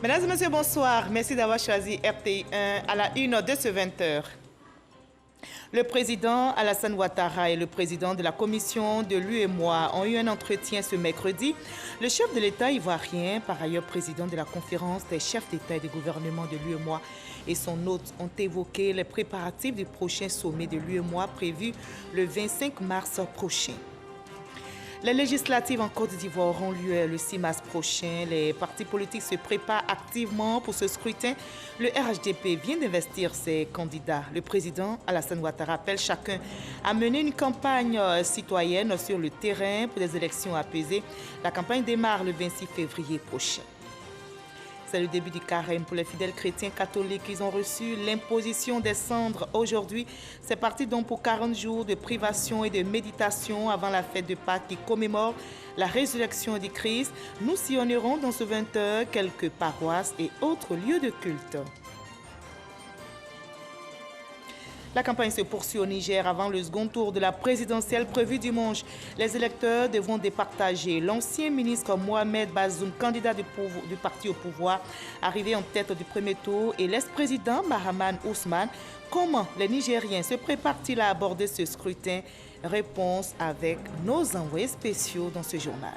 Mesdames et messieurs, bonsoir. Merci d'avoir choisi RTI1 à la une de ce 20h. Le président Alassane Ouattara et le président de la commission de l'UEMOA ont eu un entretien ce mercredi. Le chef de l'État ivoirien, par ailleurs président de la conférence des chefs d'État et de gouvernement de l'UEMOA, et son hôte ont évoqué les préparatifs du prochain sommet de l'UEMOA prévu le 25 mars prochain. Les législatives en Côte d'Ivoire auront lieu le 6 mars prochain. Les partis politiques se préparent activement pour ce scrutin. Le RHDP vient d'investir ses candidats. Le président Alassane Ouattara appelle chacun à mener une campagne citoyenne sur le terrain pour des élections apaisées. La campagne démarre le 26 février prochain. C'est le début du carême pour les fidèles chrétiens catholiques. Ils ont reçu l'imposition des cendres aujourd'hui. C'est parti donc pour 40 jours de privation et de méditation avant la fête de Pâques qui commémore la résurrection du Christ. Nous sillonnerons dans ce 20h quelques paroisses et autres lieux de culte. La campagne se poursuit au Niger avant le second tour de la présidentielle prévue dimanche. Les électeurs devront départager l'ancien ministre Mohamed Bazoum, candidat du parti au pouvoir, arrivé en tête du premier tour, et l'ex-président Mahaman Ousmane. Comment les Nigériens se préparent-ils à aborder ce scrutin? Réponse avec nos envoyés spéciaux dans ce journal.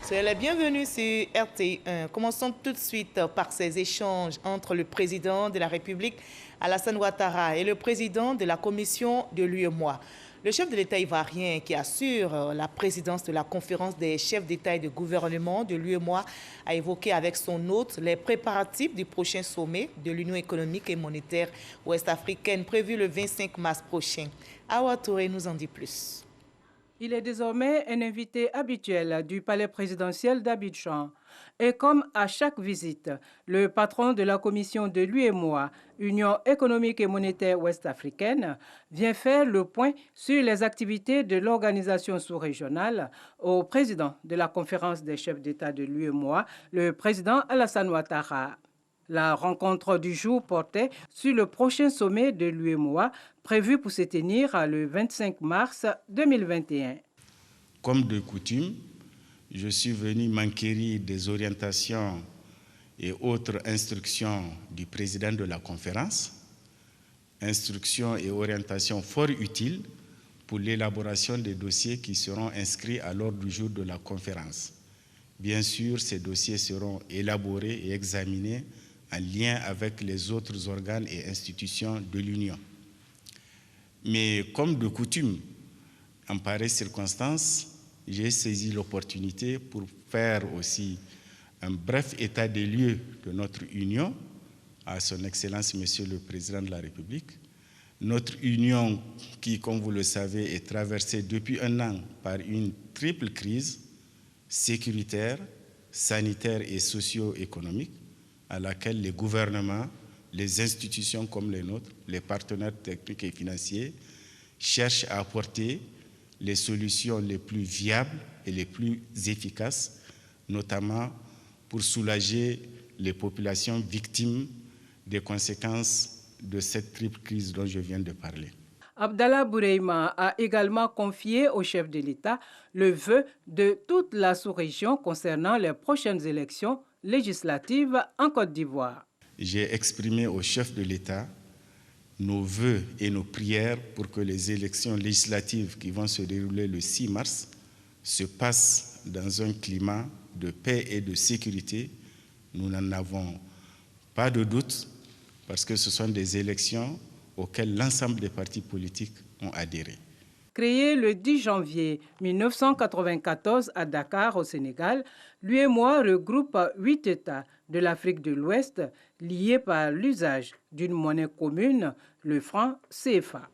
Soyez les bienvenus sur RTI1. Commençons tout de suite par ces échanges entre le président de la République, Alassane Ouattara, et le président de la commission de l'UEMOA. Le chef de l'État ivoirien qui assure la présidence de la conférence des chefs d'État et de gouvernement de l'UEMOA a évoqué avec son hôte les préparatifs du prochain sommet de l'Union économique et monétaire ouest-africaine prévu le 25 mars prochain. Awa Touré nous en dit plus. Il est désormais un invité habituel du palais présidentiel d'Abidjan. Et comme à chaque visite, le patron de la commission de l'UEMOA, Union économique et monétaire ouest-africaine, vient faire le point sur les activités de l'organisation sous-régionale au président de la conférence des chefs d'État de l'UEMOA, le président Alassane Ouattara. La rencontre du jour portait sur le prochain sommet de l'UEMOA prévu pour se tenir le 25 mars 2021. Comme de coutume, je suis venu m'enquérir des orientations et autres instructions du président de la conférence, instructions et orientations fort utiles pour l'élaboration des dossiers qui seront inscrits à l'ordre du jour de la conférence. Bien sûr, ces dossiers seront élaborés et examinés en lien avec les autres organes et institutions de l'Union. Mais comme de coutume, en pareille circonstance, j'ai saisi l'opportunité pour faire aussi un bref état des lieux de notre Union à son Excellence, Monsieur le Président de la République. Notre Union qui, comme vous le savez, est traversée depuis un an par une triple crise sécuritaire, sanitaire et socio-économique, à laquelle les gouvernements, les institutions comme les nôtres, les partenaires techniques et financiers cherchent à apporter les solutions les plus viables et les plus efficaces, notamment pour soulager les populations victimes des conséquences de cette triple crise dont je viens de parler. Abdallah Boureima a également confié au chef de l'État le vœu de toute la sous-région concernant les prochaines élections législatives en Côte d'Ivoire. J'ai exprimé au chef de l'État nos vœux et nos prières pour que les élections législatives qui vont se dérouler le 6 mars se passent dans un climat de paix et de sécurité. Nous n'en avons pas de doute parce que ce sont des élections auxquelles l'ensemble des partis politiques ont adhéré. Créé le 10 janvier 1994 à Dakar, au Sénégal, l'UEMOA regroupe 8 États de l'Afrique de l'Ouest liés par l'usage d'une monnaie commune, le franc CFA.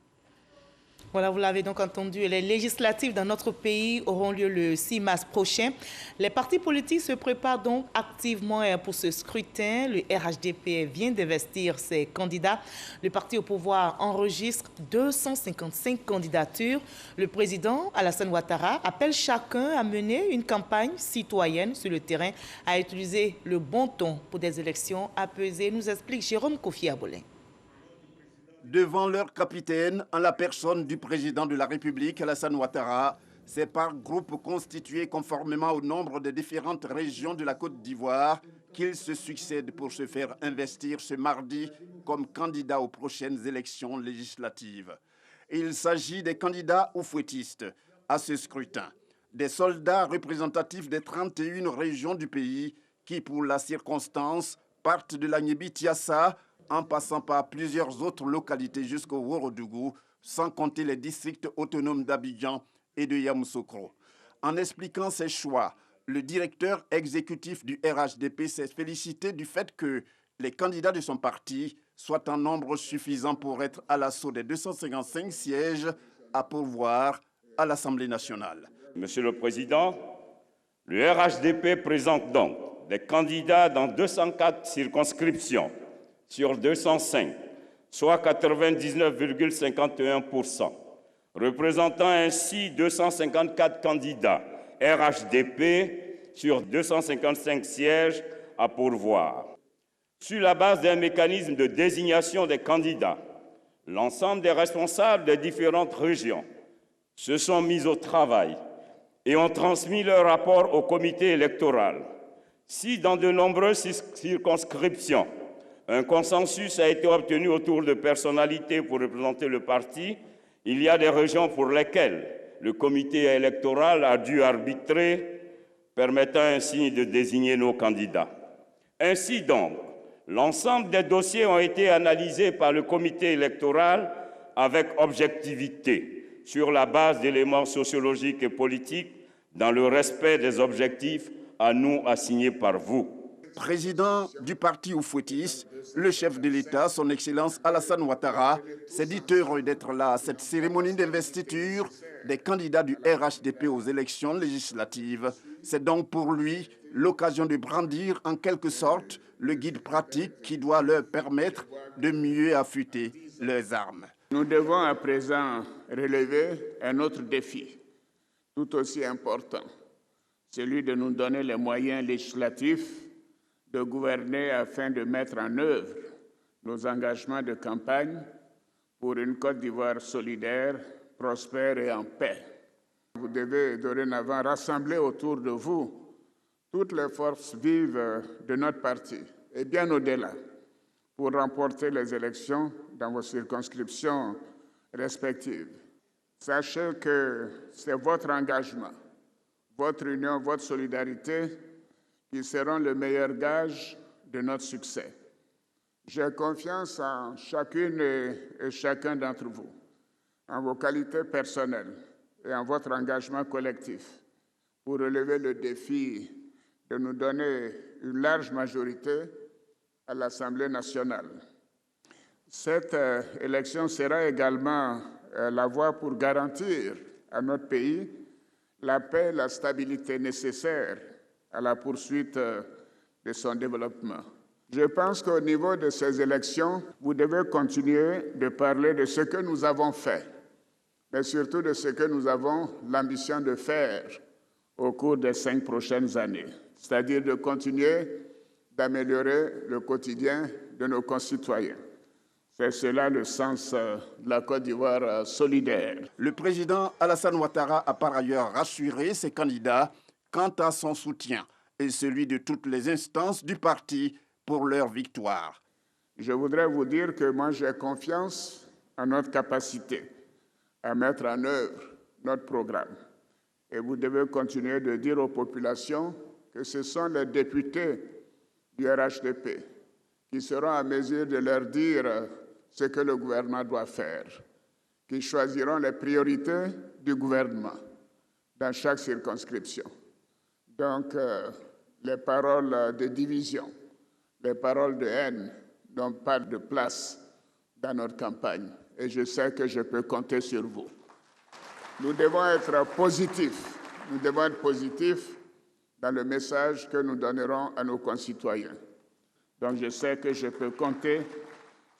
Voilà, vous l'avez donc entendu, les législatives dans notre pays auront lieu le 6 mars prochain. Les partis politiques se préparent donc activement pour ce scrutin. Le RHDP vient d'investir ses candidats. Le parti au pouvoir enregistre 255 candidatures. Le président Alassane Ouattara appelle chacun à mener une campagne citoyenne sur le terrain, à utiliser le bon ton pour des élections apaisées, nous explique Jérôme Kofi Abolin. Devant leur capitaine, en la personne du président de la République, Alassane Ouattara, C'est par groupe constitué conformément au nombre des différentes régions de la Côte d'Ivoire qu'ils se succèdent pour se faire investir ce mardi comme candidats aux prochaines élections législatives. Il s'agit des candidats oufouettistes à ce scrutin, des soldats représentatifs des 31 régions du pays qui, pour la circonstance, partent de la Niébi-Tiassa en passant par plusieurs autres localités jusqu'au Ouorodougou, sans compter les districts autonomes d'Abidjan et de Yamoussoukro. En expliquant ses choix, le directeur exécutif du RHDP s'est félicité du fait que les candidats de son parti soient en nombre suffisant pour être à l'assaut des 255 sièges à pourvoir à l'Assemblée nationale. Monsieur le Président, le RHDP présente donc des candidats dans 204 circonscriptions sur 205, soit 99,51%, représentant ainsi 254 candidats RHDP sur 255 sièges à pourvoir. Sur la base d'un mécanisme de désignation des candidats, l'ensemble des responsables des différentes régions se sont mis au travail et ont transmis leur rapport au comité électoral. Si dans de nombreuses circonscriptions, un consensus a été obtenu autour de personnalités pour représenter le parti, il y a des régions pour lesquelles le comité électoral a dû arbitrer, permettant ainsi de désigner nos candidats. Ainsi donc, l'ensemble des dossiers ont été analysés par le comité électoral avec objectivité, sur la base d'éléments sociologiques et politiques, dans le respect des objectifs à nous assignés par vous. Président du parti oufouettiste, le chef de l'État, son Excellence Alassane Ouattara, s'est dit heureux d'être là à cette cérémonie d'investiture des candidats du RHDP aux élections législatives. C'est donc pour lui l'occasion de brandir en quelque sorte le guide pratique qui doit leur permettre de mieux affûter leurs armes. Nous devons à présent relever un autre défi, tout aussi important, celui de nous donner les moyens législatifs de gouverner afin de mettre en œuvre nos engagements de campagne pour une Côte d'Ivoire solidaire, prospère et en paix. Vous devez dorénavant rassembler autour de vous toutes les forces vives de notre parti et bien au-delà pour remporter les élections dans vos circonscriptions respectives. Sachez que c'est votre engagement, votre union, votre solidarité qui seront le meilleur gage de notre succès. J'ai confiance en chacune et chacun d'entre vous, en vos qualités personnelles et en votre engagement collectif pour relever le défi de nous donner une large majorité à l'Assemblée nationale. Cette élection sera également la voie pour garantir à notre pays la paix et la stabilité nécessaires à la poursuite de son développement. Je pense qu'au niveau de ces élections, vous devez continuer de parler de ce que nous avons fait, mais surtout de ce que nous avons l'ambition de faire au cours des 5 prochaines années, c'est-à-dire de continuer d'améliorer le quotidien de nos concitoyens. C'est cela le sens de la Côte d'Ivoire solidaire. Le président Alassane Ouattara a par ailleurs rassuré ses candidats quant à son soutien et celui de toutes les instances du parti pour leur victoire. Je voudrais vous dire que moi j'ai confiance en notre capacité à mettre en œuvre notre programme. Et vous devez continuer de dire aux populations que ce sont les députés du RHDP qui seront à mesure de leur dire ce que le gouvernement doit faire, qui choisiront les priorités du gouvernement dans chaque circonscription. Donc, les paroles de division, les paroles de haine n'ont pas de place dans notre campagne. Et je sais que je peux compter sur vous. Nous devons être positifs. Nous devons être positifs dans le message que nous donnerons à nos concitoyens. Donc, je sais que je peux compter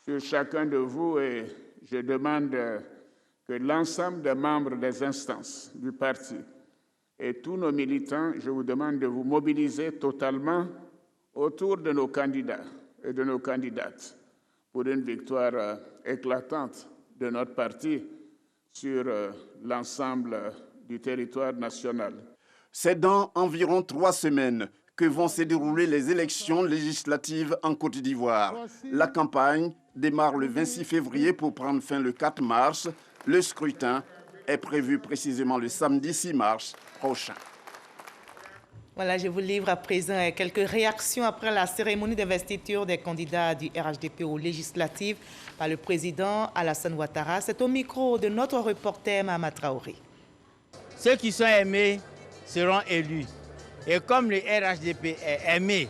sur chacun de vous et je demande que l'ensemble des membres des instances du parti et tous nos militants, je vous demande de vous mobiliser totalement autour de nos candidats et de nos candidates pour une victoire éclatante de notre parti sur l'ensemble du territoire national. C'est dans environ 3 semaines que vont se dérouler les élections législatives en Côte d'Ivoire. La campagne démarre le 26 février pour prendre fin le 4 mars. Le scrutin est prévu précisément le samedi 6 mars prochain. Voilà, je vous livre à présent quelques réactions après la cérémonie d'investiture des candidats du RHDP aux législatives par le président Alassane Ouattara. C'est au micro de notre reporter Mahama Traoré. Ceux qui sont aimés seront élus. Et comme le RHDP est aimé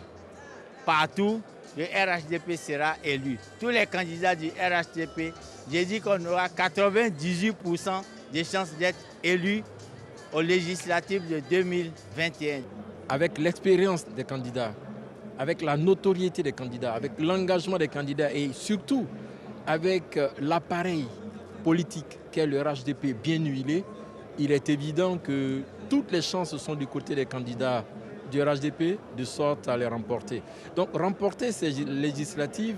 partout, le RHDP sera élu. Tous les candidats du RHDP, j'ai dit qu'on aura 98% de chances d'être élus aux législatives de 2021. Avec l'expérience des candidats, avec la notoriété des candidats, avec l'engagement des candidats et surtout avec l'appareil politique qu'est le RHDP bien huilé, il est évident que toutes les chances sont du côté des candidats du RHDP de sorte à les remporter. Donc remporter ces législatives,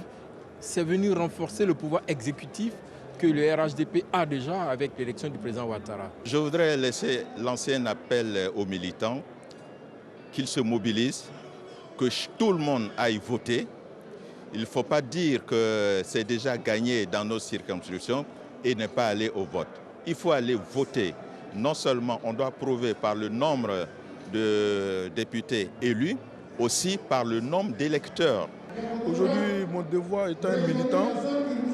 c'est venir renforcer le pouvoir exécutif que le RHDP a déjà avec l'élection du président Ouattara. Je voudrais lancer un appel aux militants qu'ils se mobilisent, que tout le monde aille voter. Il ne faut pas dire que c'est déjà gagné dans nos circonscriptions et ne pas aller au vote. Il faut aller voter. Non seulement on doit prouver par le nombre de députés élus, aussi par le nombre d'électeurs. Aujourd'hui, mon devoir étant un militant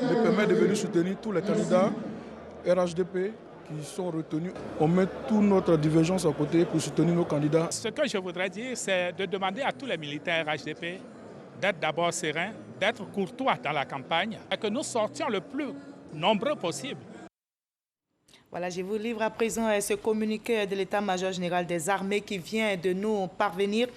me permet de venir soutenir tous les candidats RHDP qui sont retenus. On met toute notre divergence à côté pour soutenir nos candidats. Ce que je voudrais dire, c'est de demander à tous les militaires RHDP d'être d'abord sereins, d'être courtois dans la campagne et que nous sortions le plus nombreux possible. Voilà, je vous livre à présent ce communiqué de l'état-major général des armées qui vient de nous parvenir.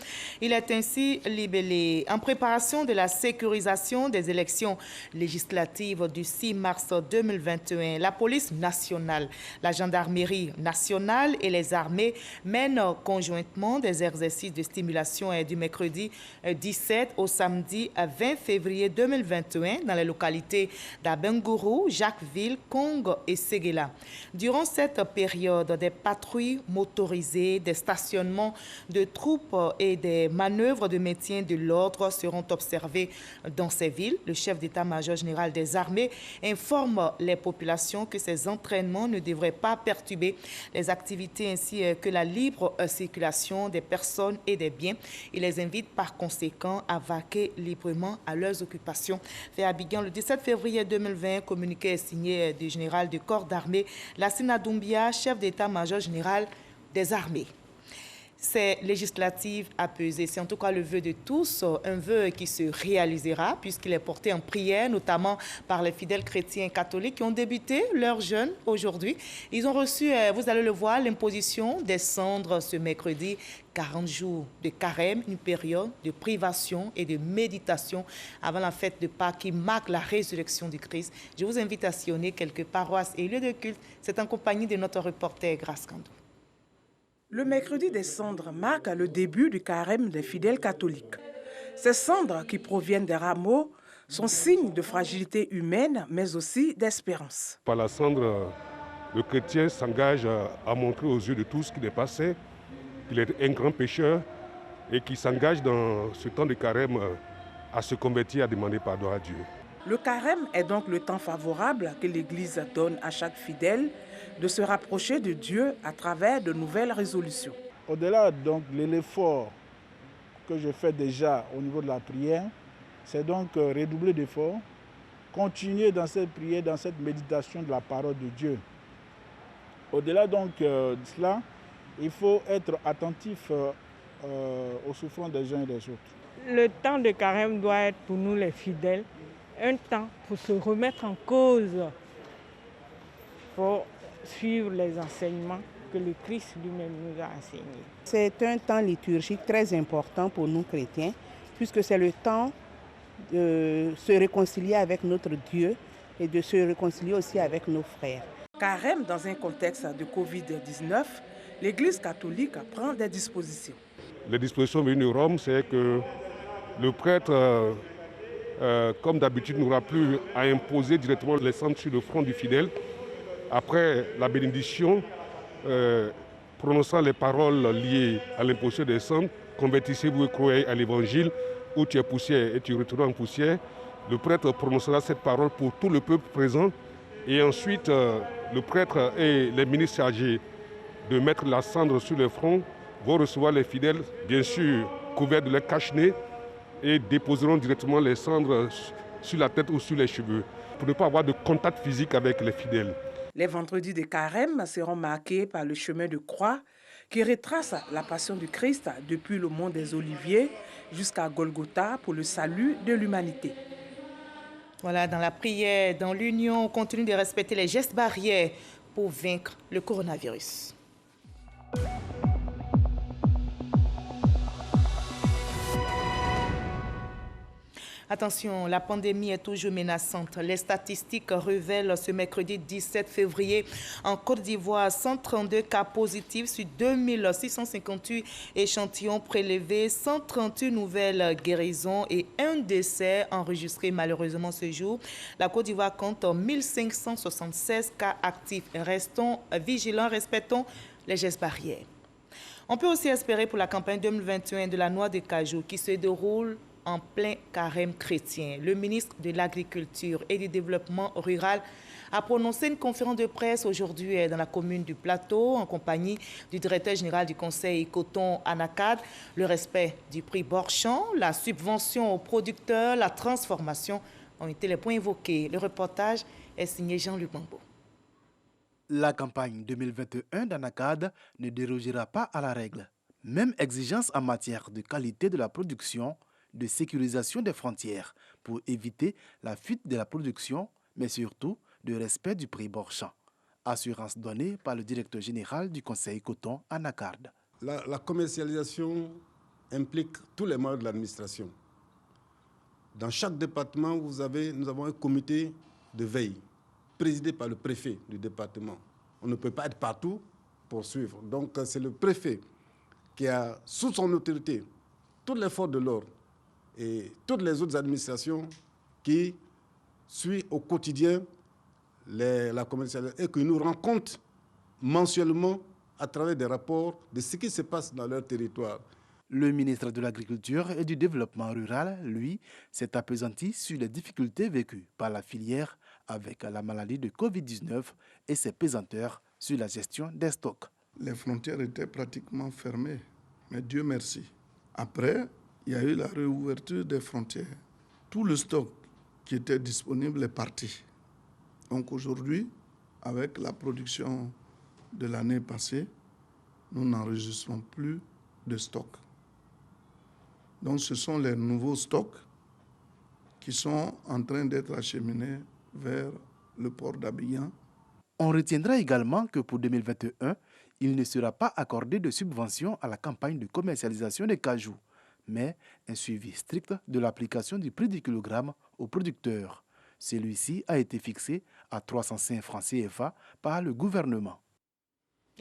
Il est ainsi libellé. En préparation de la sécurisation des élections législatives du 6 mars 2021, la police nationale, la gendarmerie nationale et les armées mènent conjointement des exercices de stimulation du mercredi 17 au samedi 20 février 2021 dans les localités d'Abengourou, Jacquesville, Kong et Séguéla. Durant cette période, des patrouilles motorisées, des stationnements de troupes et des manœuvres de maintien de l'ordre seront observés dans ces villes. Le chef d'état-major général des armées informe les populations que ces entraînements ne devraient pas perturber les activités ainsi que la libre circulation des personnes et des biens. Il les invite par conséquent à vaquer librement à leurs occupations. Fait à Abidjan le 17 février 2020, communiqué signé du général du corps d'armée Lassina Doumbia, chef d'état-major général des armées. Ces législatives apaisées, c'est en tout cas le vœu de tous, un vœu qui se réalisera puisqu'il est porté en prière, notamment par les fidèles chrétiens catholiques qui ont débuté leur jeûne aujourd'hui. Ils ont reçu, vous allez le voir, l'imposition des cendres ce mercredi, 40 jours de carême, une période de privation et de méditation avant la fête de Pâques qui marque la résurrection du Christ. Je vous invite à sillonner quelques paroisses et lieux de culte. C'est en compagnie de notre reporter Grace Kandou. Le mercredi des cendres marque le début du carême des fidèles catholiques. Ces cendres qui proviennent des rameaux sont signes de fragilité humaine, mais aussi d'espérance. Par la cendre, le chrétien s'engage à montrer aux yeux de tous qu'il est passé, qu'il est un grand pécheur et qu'il s'engage dans ce temps de carême à se convertir, à demander pardon à Dieu. Le carême est donc le temps favorable que l'Église donne à chaque fidèle de se rapprocher de Dieu à travers de nouvelles résolutions. Au-delà donc de l'effort que je fais déjà au niveau de la prière, c'est donc redoubler d'efforts, continuer dans cette prière, dans cette méditation de la parole de Dieu. Au-delà donc de cela, il faut être attentif aux souffrances des uns et des autres. Le temps de carême doit être pour nous les fidèles un temps pour se remettre en cause, pour suivre les enseignements que le Christ lui-même nous a enseignés. C'est un temps liturgique très important pour nous chrétiens, puisque c'est le temps de se réconcilier avec notre Dieu et de se réconcilier aussi avec nos frères. Carême dans un contexte de Covid-19, l'Église catholique prend des dispositions. Les dispositions venues de Rome, c'est que le prêtre, comme d'habitude, n'aura plus à imposer directement les cendres sur le front du fidèle. Après la bénédiction, prononçant les paroles liées à l'imposition des cendres, convertissez-vous et croyez à l'évangile, où tu es poussière et tu retournes en poussière. Le prêtre prononcera cette parole pour tout le peuple présent. Et ensuite, le prêtre et les ministres chargés de mettre la cendre sur le front vont recevoir les fidèles, bien sûr couverts de leur cache-nez, et déposeront directement les cendres sur la tête ou sur les cheveux, pour ne pas avoir de contact physique avec les fidèles. Les vendredis de Carême seront marqués par le chemin de croix qui retrace la passion du Christ depuis le mont des Oliviers jusqu'à Golgotha pour le salut de l'humanité. Voilà, dans la prière, dans l'union, on continue de respecter les gestes barrières pour vaincre le coronavirus. Attention, la pandémie est toujours menaçante. Les statistiques révèlent ce mercredi 17 février en Côte d'Ivoire 132 cas positifs sur 2658 échantillons prélevés, 138 nouvelles guérisons et un décès enregistré malheureusement ce jour. La Côte d'Ivoire compte 1576 cas actifs. Restons vigilants, respectons les gestes barrières. On peut aussi espérer pour la campagne 2021 de la noix de cajou qui se déroule en plein carême chrétien. Le ministre de l'Agriculture et du Développement rural a prononcé une conférence de presse aujourd'hui dans la commune du Plateau en compagnie du directeur général du conseil coton Anacad. Le respect du prix Borchamp, la subvention aux producteurs, la transformation ont été les points évoqués. Le reportage est signé Jean-Luc Bambo. La campagne 2021 d'Anacad ne dérogera pas à la règle. Même exigence en matière de qualité de la production, de sécurisation des frontières pour éviter la fuite de la production, mais surtout de respect du prix Borchamp. Assurance donnée par le directeur général du conseil coton Anacard. La commercialisation implique tous les membres de l'administration. Dans chaque département, nous avons un comité de veille présidé par le préfet du département. On ne peut pas être partout pour suivre. Donc c'est le préfet qui a sous son autorité toutes les forces de l'ordre et toutes les autres administrations qui suivent au quotidien la commercialisation et qui nous rendent compte mensuellement à travers des rapports de ce qui se passe dans leur territoire. Le ministre de l'Agriculture et du Développement rural, lui, s'est appesanti sur les difficultés vécues par la filière avec la maladie de Covid-19 et ses pesanteurs sur la gestion des stocks. Les frontières étaient pratiquement fermées, mais Dieu merci. Après, il y a eu la réouverture des frontières. Tout le stock qui était disponible est parti. Donc aujourd'hui, avec la production de l'année passée, nous n'enregistrons plus de stock. Donc ce sont les nouveaux stocks qui sont en train d'être acheminés vers le port d'Abidjan. On retiendra également que pour 2021, il ne sera pas accordé de subvention à la campagne de commercialisation des cajous, mais un suivi strict de l'application du prix du kilogramme aux producteurs. Celui-ci a été fixé à 305 francs CFA par le gouvernement.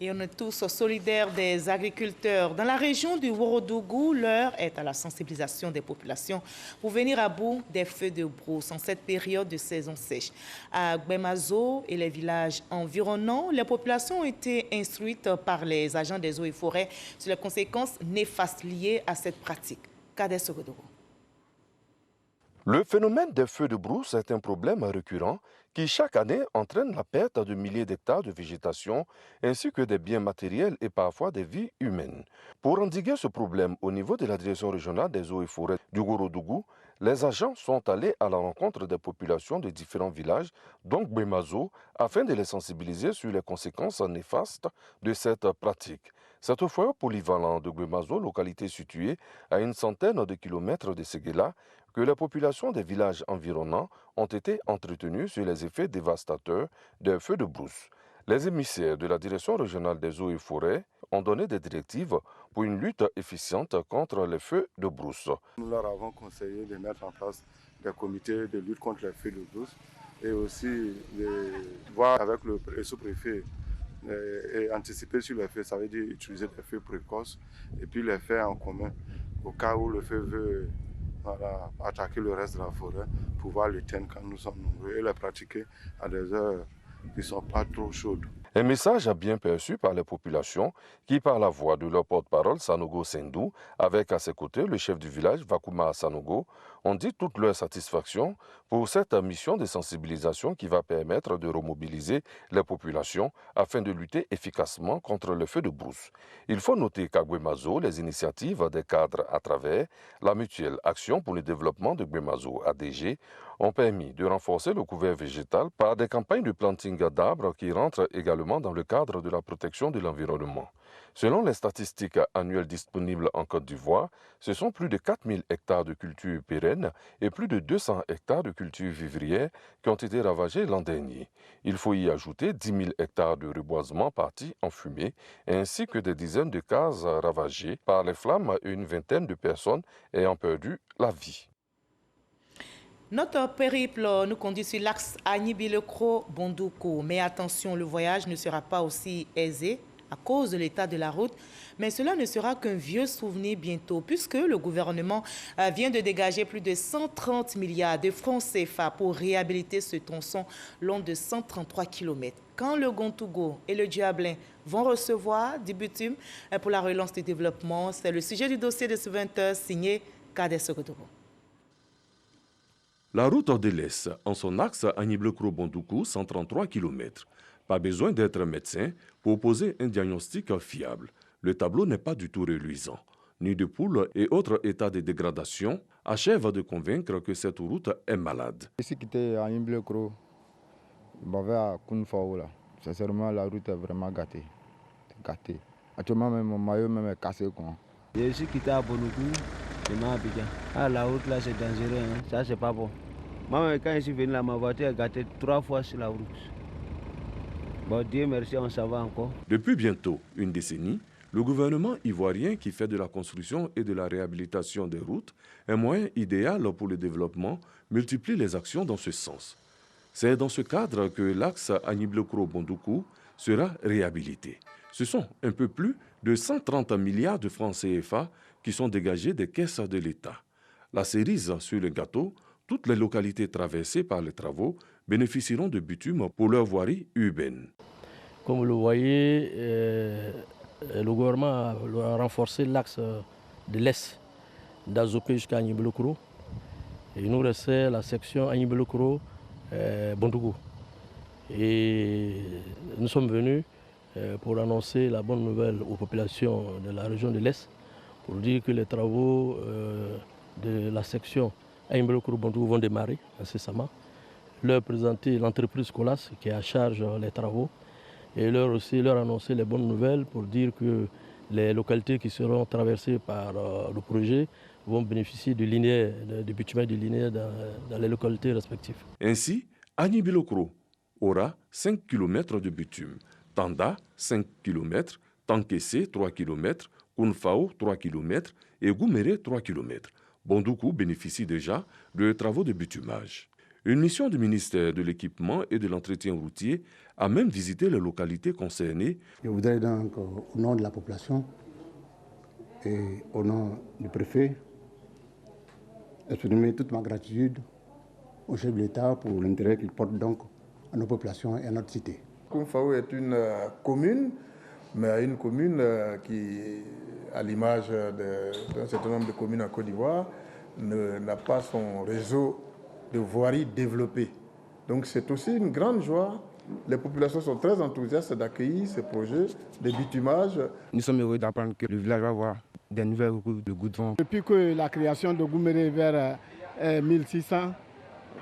Et on est tous solidaires des agriculteurs. Dans la région du Ouorodougou, l'heure est à la sensibilisation des populations pour venir à bout des feux de brousse en cette période de saison sèche. À Gbemazo et les villages environnants, les populations ont été instruites par les agents des eaux et forêts sur les conséquences néfastes liées à cette pratique. Kadès Sogodogo. Le phénomène des feux de brousse est un problème récurrent qui chaque année entraîne la perte de milliers d'hectares de végétation ainsi que des biens matériels et parfois des vies humaines. Pour endiguer ce problème au niveau de la direction régionale des eaux et forêts du Ouorodougou, les agents sont allés à la rencontre des populations de différents villages, dont Gbemazo, afin de les sensibiliser sur les conséquences néfastes de cette pratique. Cet foyer polyvalent de Gbemazo, localité située à une centaine de kilomètres de Séguéla, que les populations des villages environnants ont été entretenues sur les effets dévastateurs des feux de brousse. Les émissaires de la Direction régionale des eaux et forêts ont donné des directives pour une lutte efficiente contre les feux de brousse. Nous leur avons conseillé de mettre en place des comités de lutte contre les feux de brousse et aussi de voir avec le sous-préfet et anticiper sur les feux, ça veut dire utiliser des feux précoces et puis les faire en commun au cas où le feu veut attaquer le reste de la forêt, pouvoir l'éteindre quand nous sommes nombreux et les pratiquer à des heures qui ne sont pas trop chaudes. Un message bien perçu par les populations qui, par la voix de leur porte-parole Sanogo Sendou, avec à ses côtés le chef du village Vakuma Sanogo, ont dit toute leur satisfaction pour cette mission de sensibilisation qui va permettre de remobiliser les populations afin de lutter efficacement contre le feu de brousse. Il faut noter qu'à Gwemazo, les initiatives des cadres à travers la mutuelle Action pour le développement de Gwemazo ADG ont permis de renforcer le couvert végétal par des campagnes de planting d'arbres qui rentrent également dans le cadre de la protection de l'environnement. Selon les statistiques annuelles disponibles en Côte d'Ivoire, ce sont plus de 4000 hectares de cultures pérennes et plus de 200 hectares de cultures vivrières qui ont été ravagés l'an dernier. Il faut y ajouter 10 000 hectares de reboisement partis en fumée, ainsi que des dizaines de cases ravagées par les flammes et une vingtaine de personnes ayant perdu la vie. Notre périple nous conduit sur l'axe Agnibi-le-Cro-Bondoukou. Mais attention, le voyage ne sera pas aussi aisé à cause de l'état de la route, mais cela ne sera qu'un vieux souvenir bientôt, puisque le gouvernement vient de dégager plus de 130 milliards de francs CFA pour réhabiliter ce tronçon long de 133 km. Quand le Gontougo et le Diablin vont recevoir du bitume pour la relance du développement, c'est le sujet du dossier de ce 20h signé Kader Sokotobo. La route de l'Est, en son axe Agnibi-le-Cro-Bondoukou, 133 km. Pas besoin d'être médecin pour poser un diagnostic fiable. Le tableau n'est pas du tout reluisant. Nid de poule et autres états de dégradation achèvent de convaincre que cette route est malade. Ici qui était à Agnibi-le-Cro, à Kounfaou, là, sincèrement, la route est vraiment gâtée. Gâtée. Actuellement, même mon maillot même est cassé. Et ici qui était à Bonoukou, la route là c'est dangereux, hein. Ça c'est pas bon. Moi quand je suis venu là, ma voiture est gâtée 3 fois sur la route. Bon Dieu merci, on s'en va encore. Depuis bientôt une décennie, le gouvernement ivoirien qui fait de la construction et de la réhabilitation des routes un moyen idéal pour le développement multiplie les actions dans ce sens. C'est dans ce cadre que l'axe Agnibi-le-Cro-Bondoukou sera réhabilité. Ce sont un peu plus de 130 milliards de francs CFA qui sont dégagés des caisses de l'État. La cerise sur le gâteau, toutes les localités traversées par les travaux bénéficieront de bitume pour leur voirie urbaine. Comme vous le voyez, le gouvernement a renforcé l'axe de l'Est d'Azopé jusqu'à Agnibi-le-Cro. Et il nous restait la section Agnibi-le-Cro-Bondoukou. Et nous sommes venus pour annoncer la bonne nouvelle aux populations de la région de l'Est, pour dire que les travaux de la section Agnibi-le-Cro-Bondoukou vont démarrer incessamment, leur présenter l'entreprise Colas qui est à charge les travaux et leur annoncer les bonnes nouvelles pour dire que les localités qui seront traversées par le projet vont bénéficier du bitumen du linéaire dans les localités respectives. Ainsi, Agnibi-le-Cro aura 5 km de bitume, Tanda 5 km, Tankessé 3 km, Kounfaou 3 km et Gouméré 3 km. Bondoukou bénéficie déjà de travaux de bitumage. Une mission du ministère de l'Équipement et de l'Entretien routier a même visité les localités concernées. Je voudrais donc, au nom de la population et au nom du préfet, exprimer toute ma gratitude au chef de l'État pour l'intérêt qu'il porte donc à nos populations et à notre cité. Kounfaou est une commune, mais une commune qui, à l'image d'un certain nombre de communes en Côte d'Ivoire, n'a pas son réseau de voirie développé. Donc c'est aussi une grande joie. Les populations sont très enthousiastes d'accueillir ces projets de bitumage. Nous sommes heureux d'apprendre que le village va avoir des nouvelles routes de goudron. Depuis que la création de Gouméré vers 1600,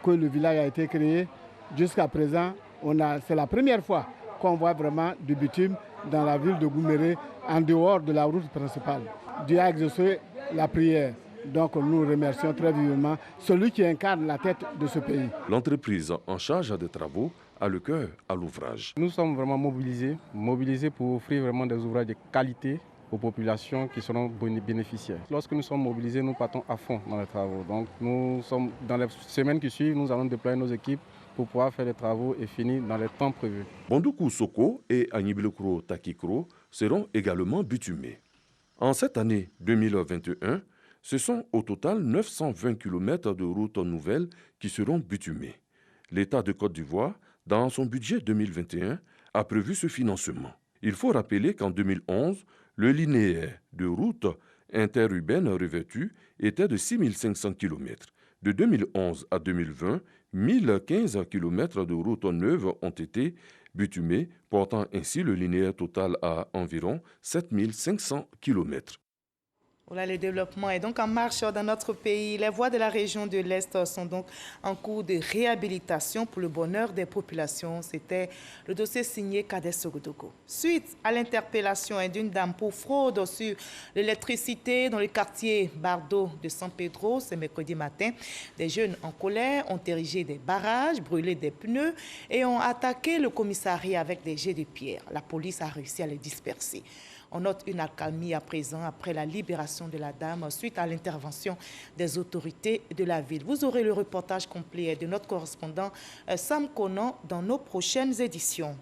que le village a été créé, jusqu'à présent, c'est la première fois qu'on voit vraiment du bitume dans la ville de Gouméré, en dehors de la route principale. Dieu a exaucé la prière. Donc nous remercions très vivement celui qui incarne la tête de ce pays. L'entreprise en charge des travaux a le cœur à l'ouvrage. Nous sommes vraiment mobilisés pour offrir vraiment des ouvrages de qualité aux populations qui seront bénéficiaires. Lorsque nous sommes mobilisés, nous partons à fond dans les travaux. Donc dans les semaines qui suivent, nous allons déployer nos équipes pour pouvoir faire les travaux et finir dans les temps prévus. Bondoukou Soko et Agnibi-le-Cro Takikro seront également bitumés. En cette année 2021, ce sont au total 920 km de routes nouvelles qui seront bitumées. L'État de Côte d'Ivoire, dans son budget 2021, a prévu ce financement. Il faut rappeler qu'en 2011, le linéaire de route interurbaine revêtue était de 6500 km. De 2011 à 2020, 1015 km de routes neuves ont été bitumées, portant ainsi le linéaire total à environ 7500 km. Voilà, le développement est donc en marche dans notre pays. Les voies de la région de l'Est sont donc en cours de réhabilitation pour le bonheur des populations. C'était le dossier signé Cadet Sogodogo. Suite à l'interpellation d'une dame pour fraude sur l'électricité dans le quartier Bardo de San Pedro ce mercredi matin, des jeunes en colère ont érigé des barrages, brûlé des pneus et ont attaqué le commissariat avec des jets de pierre. La police a réussi à les disperser. On note une accalmie à présent après la libération de la dame suite à l'intervention des autorités de la ville. Vous aurez le reportage complet de notre correspondant Sam Conan dans nos prochaines éditions.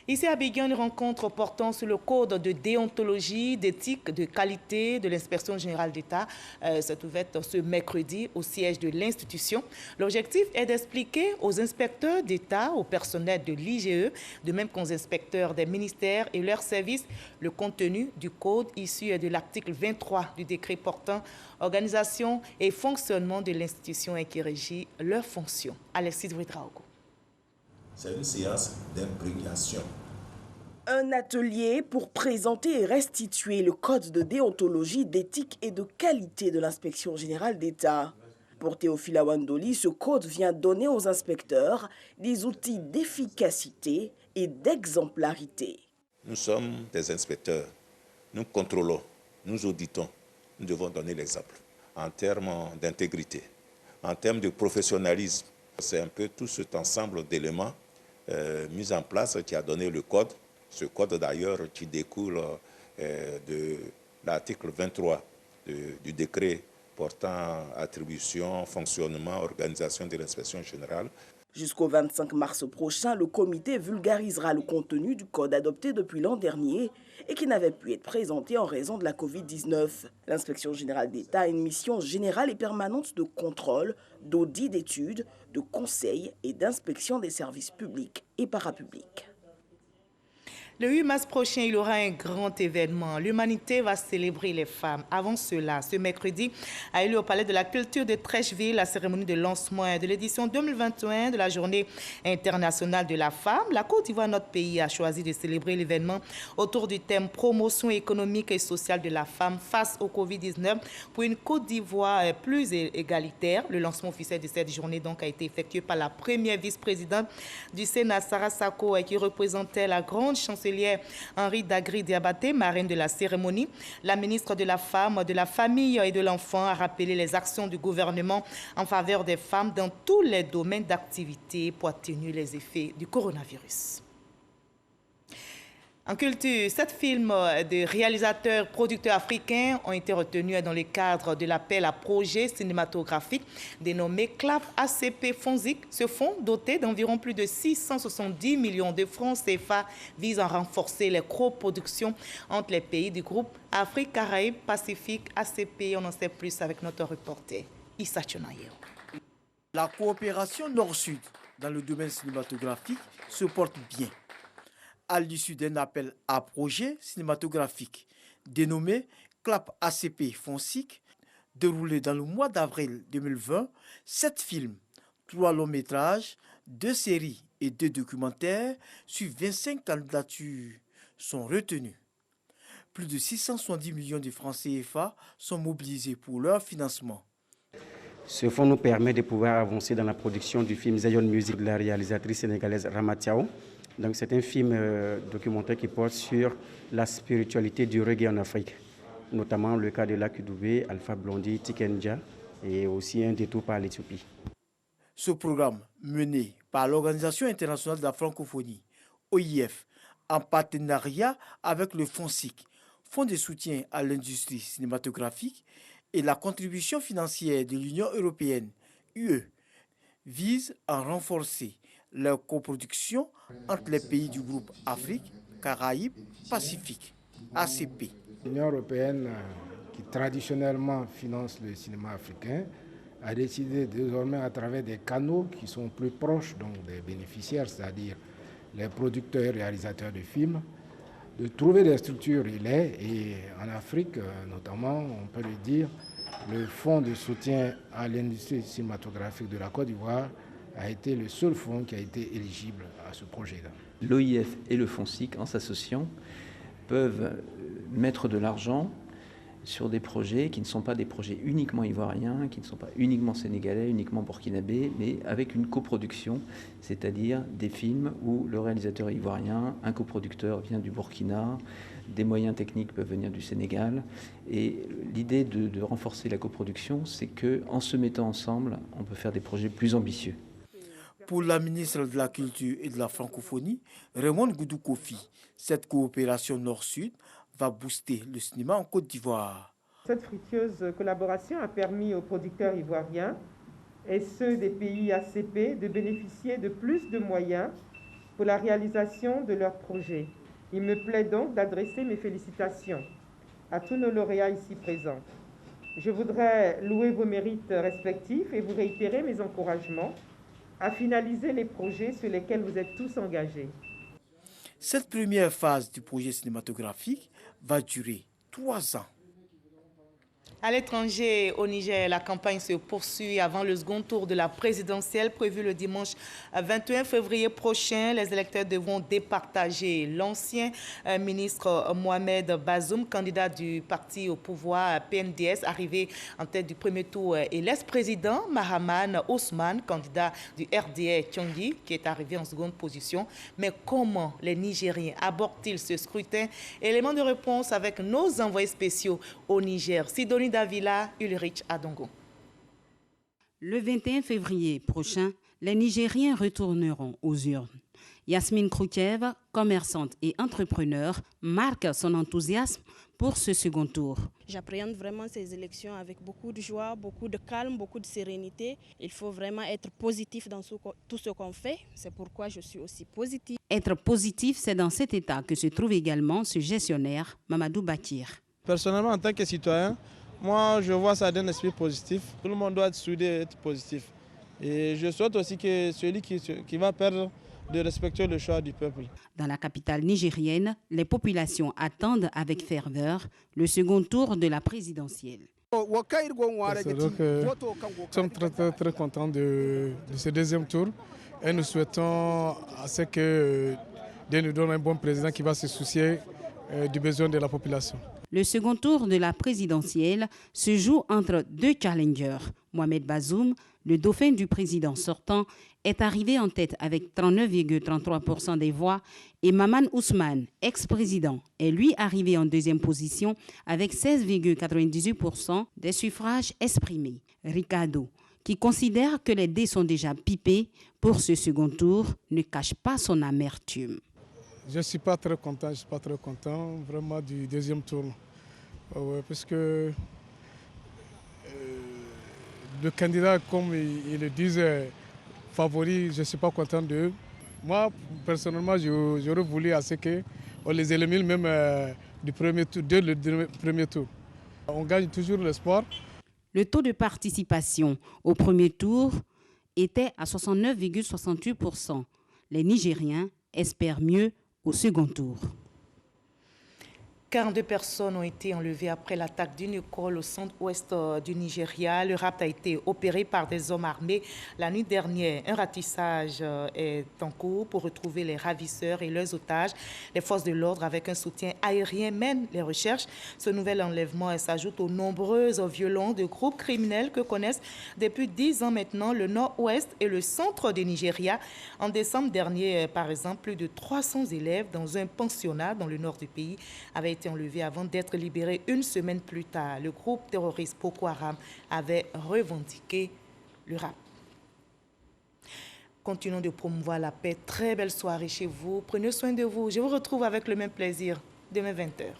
Ici à Abidjan, une rencontre portant sur le code de déontologie, d'éthique, de qualité de l'inspection générale d'État s'est ouverte ce mercredi au siège de l'institution. L'objectif est d'expliquer aux inspecteurs d'État, au personnel de l'IGE, de même qu'aux inspecteurs des ministères et leurs services, le contenu du code issu de l'article 23 du décret portant organisation et fonctionnement de l'institution et qui régit leurs fonctions. Alexis Ouedraogo. C'est une séance d'imprégnation. Un atelier pour présenter et restituer le code de déontologie, d'éthique et de qualité de l'inspection générale d'État. Pour Théophile Awandoli, ce code vient donner aux inspecteurs des outils d'efficacité et d'exemplarité. Nous sommes des inspecteurs, nous contrôlons, nous auditons, nous devons donner l'exemple en termes d'intégrité, en termes de professionnalisme. C'est un peu tout cet ensemble d'éléments mis en place qui a donné le code. Ce code d'ailleurs qui découle de l'article 23 du décret portant attribution, fonctionnement, organisation de l'inspection générale. Jusqu'au 25 mars prochain, le comité vulgarisera le contenu du code adopté depuis l'an dernier et qui n'avait pu être présenté en raison de la Covid-19. L'inspection générale d'État a une mission générale et permanente de contrôle, d'audit d'études, de conseil et d'inspection des services publics et parapublics. Le 8 mars prochain, il y aura un grand événement. L'humanité va célébrer les femmes. Avant cela, ce mercredi a eu lieu au Palais de la Culture de Trècheville la cérémonie de lancement de l'édition 2021 de la Journée internationale de la femme. La Côte d'Ivoire, notre pays, a choisi de célébrer l'événement autour du thème promotion économique et sociale de la femme face au Covid-19 pour une Côte d'Ivoire plus égalitaire. Le lancement officiel de cette journée donc a été effectué par la première vice-présidente du Sénat, Sarah Sako, qui représentait la grande chancelière Henri Dagri Diabaté, marraine de la cérémonie. La ministre de la Femme, de la Famille et de l'Enfant a rappelé les actions du gouvernement en faveur des femmes dans tous les domaines d'activité pour atténuer les effets du coronavirus. En culture, 7 films de réalisateurs producteurs africains ont été retenus dans le cadre de l'appel à projet cinématographique dénommé CLAP ACP FONSIC. Ce fonds, doté d'environ plus de 670 millions de francs CFA, vise à renforcer les coproductions entre les pays du groupe Afrique, Caraïbes, Pacifique, ACP. On en sait plus avec notre reporter Issa Tchonayo. La coopération Nord-Sud dans le domaine cinématographique se porte bien. À l'issue d'un appel à projet cinématographique dénommé CLAP ACP FONSIC, déroulé dans le mois d'avril 2020, 7 films, 3 longs métrages, 2 séries et 2 documentaires sur 25 candidatures sont retenus. Plus de 670 millions de francs CFA sont mobilisés pour leur financement. Ce fonds nous permet de pouvoir avancer dans la production du film Zion Music de la réalisatrice sénégalaise Ramatiao. Donc c'est un film documentaire qui porte sur la spiritualité du reggae en Afrique, notamment le cas de Lucky Dubé, Alpha Blondy, Tikenja et aussi un détour par l'Éthiopie. Ce programme, mené par l'Organisation internationale de la francophonie, OIF, en partenariat avec le FONSIC, Fonds de soutien à l'industrie cinématographique, et la contribution financière de l'Union européenne, UE, vise à renforcer leur coproduction entre les pays du groupe Afrique, Caraïbes, Pacifique, ACP. L'Union européenne, qui traditionnellement finance le cinéma africain, a décidé désormais à travers des canaux qui sont plus proches donc des bénéficiaires, c'est-à-dire les producteurs et réalisateurs de films, de trouver des structures relais. Et en Afrique, notamment, on peut le dire, le fonds de soutien à l'industrie cinématographique de la Côte d'Ivoire a été le seul fonds qui a été éligible à ce projet-là. L'OIF et le FONSIC, en s'associant, peuvent mettre de l'argent sur des projets qui ne sont pas des projets uniquement ivoiriens, qui ne sont pas uniquement sénégalais, uniquement burkinabés, mais avec une coproduction, c'est-à-dire des films où le réalisateur est ivoirien, un coproducteur vient du Burkina, des moyens techniques peuvent venir du Sénégal. Et l'idée de renforcer la coproduction, c'est qu'en se mettant ensemble, on peut faire des projets plus ambitieux. Pour la ministre de la Culture et de la Francophonie, Raymond Goudou Kofi, cette coopération Nord-Sud va booster le cinéma en Côte d'Ivoire. Cette fructueuse collaboration a permis aux producteurs ivoiriens et ceux des pays ACP de bénéficier de plus de moyens pour la réalisation de leurs projets. Il me plaît donc d'adresser mes félicitations à tous nos lauréats ici présents. Je voudrais louer vos mérites respectifs et vous réitérer mes encouragements à finaliser les projets sur lesquels vous êtes tous engagés. Cette première phase du projet cinématographique va durer 3 ans. À l'étranger, au Niger, la campagne se poursuit avant le second tour de la présidentielle prévu le dimanche 21 février prochain. Les électeurs devront départager l'ancien ministre Mohamed Bazoum, candidat du parti au pouvoir PNDS, arrivé en tête du premier tour, et l'ex-président Mahaman Ousmane, candidat du RDA Tiongui, qui est arrivé en seconde position. Mais comment les Nigériens abordent-ils ce scrutin? Élément de réponse avec nos envoyés spéciaux au Niger. Sidonie Davila, Ulrich Adongo. Le 21 février prochain, les Nigériens retourneront aux urnes. Yasmine Kroukev, commerçante et entrepreneur, marque son enthousiasme pour ce second tour. J'appréhende vraiment ces élections avec beaucoup de joie, beaucoup de calme, beaucoup de sérénité. Il faut vraiment être positif dans tout ce qu'on fait. C'est pourquoi je suis aussi positive. Être positif, c'est dans cet état que se trouve également ce gestionnaire, Mamadou Bakir. Personnellement, en tant que citoyen, moi, je vois ça d'un esprit positif. Tout le monde doit être soudé et être positif. Et je souhaite aussi que celui qui va perdre de respecter le choix du peuple. Dans la capitale nigérienne, les populations attendent avec ferveur le second tour de la présidentielle. Nous sommes très contents de ce deuxième tour et nous souhaitons à ce que Dieu nous donne un bon président qui va se soucier du besoin de la population. Le second tour de la présidentielle se joue entre 2 challengers. Mohamed Bazoum, le dauphin du président sortant, est arrivé en tête avec 39,33% des voix et Maman Ousmane, ex-président, est lui arrivé en deuxième position avec 16,98% des suffrages exprimés. Ricardo, qui considère que les dés sont déjà pipés pour ce second tour, ne cache pas son amertume. Je ne suis pas très content vraiment du deuxième tour. Parce que le candidat, comme ils le disent, favori, je ne suis pas content d'eux. Moi, personnellement, j'aurais voulu à ce qu'on les élimine même du premier tour, dès le premier tour. On gagne toujours l'espoir. Le taux de participation au premier tour était à 69,68%. Les Nigériens espèrent mieux au second tour. 42 personnes ont été enlevées après l'attaque d'une école au centre-ouest du Nigeria. Le rapt a été opéré par des hommes armés la nuit dernière. Un ratissage est en cours pour retrouver les ravisseurs et leurs otages. Les forces de l'ordre, avec un soutien aérien, mènent les recherches. Ce nouvel enlèvement s'ajoute aux nombreuses violences de groupes criminels que connaissent depuis 10 ans maintenant le nord-ouest et le centre du Nigeria. En décembre dernier, par exemple, plus de 300 élèves dans un pensionnat dans le nord du pays avaient été enlevés avant d'être libérés une semaine plus tard. Le groupe terroriste Boko Haram avait revendiqué le rapt. Continuons de promouvoir la paix. Très belle soirée chez vous. Prenez soin de vous. Je vous retrouve avec le même plaisir demain 20h.